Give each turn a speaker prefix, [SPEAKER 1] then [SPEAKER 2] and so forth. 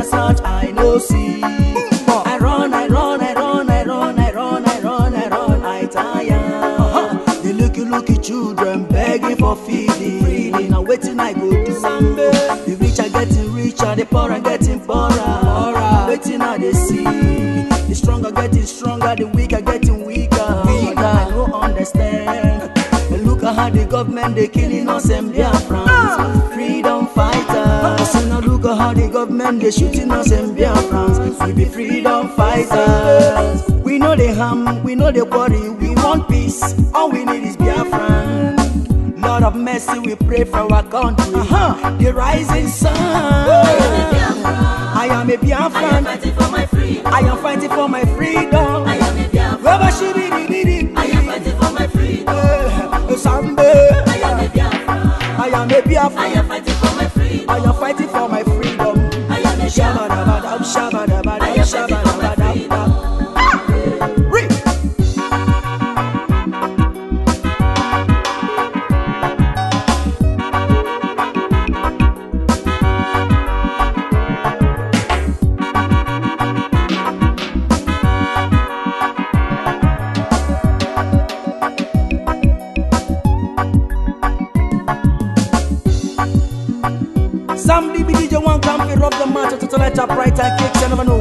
[SPEAKER 1] search, I no see. I run, I tire. The looky children begging for feeding. Now waiting I go to Sampe. The rich are getting richer, the poor are getting poorer. Waiting now they see. The strong are getting stronger, the weak are getting weaker. I don't understand. Look at how the government they killing us and Biafrans. Freedom fighters. So now look at how the government they shooting us and Biafrans. We be freedom fighters. We know the harm, we know the worry. We want peace. All we need is Biafran. Lord of mercy, we pray for our country. The rising sun. I am a Biafran. I am fighting for my freedom. I am fighting for my freedom. I am a Biafran. I am fighting for my freedom. Sampe. I am a Biafran. I am a Biafran. I am fighting for my freedom. I am fighting for my freedom. I am a Biafran. I am fighting for my freedom. Some DJ one come fi rub the matter to light up right and kicks. You never know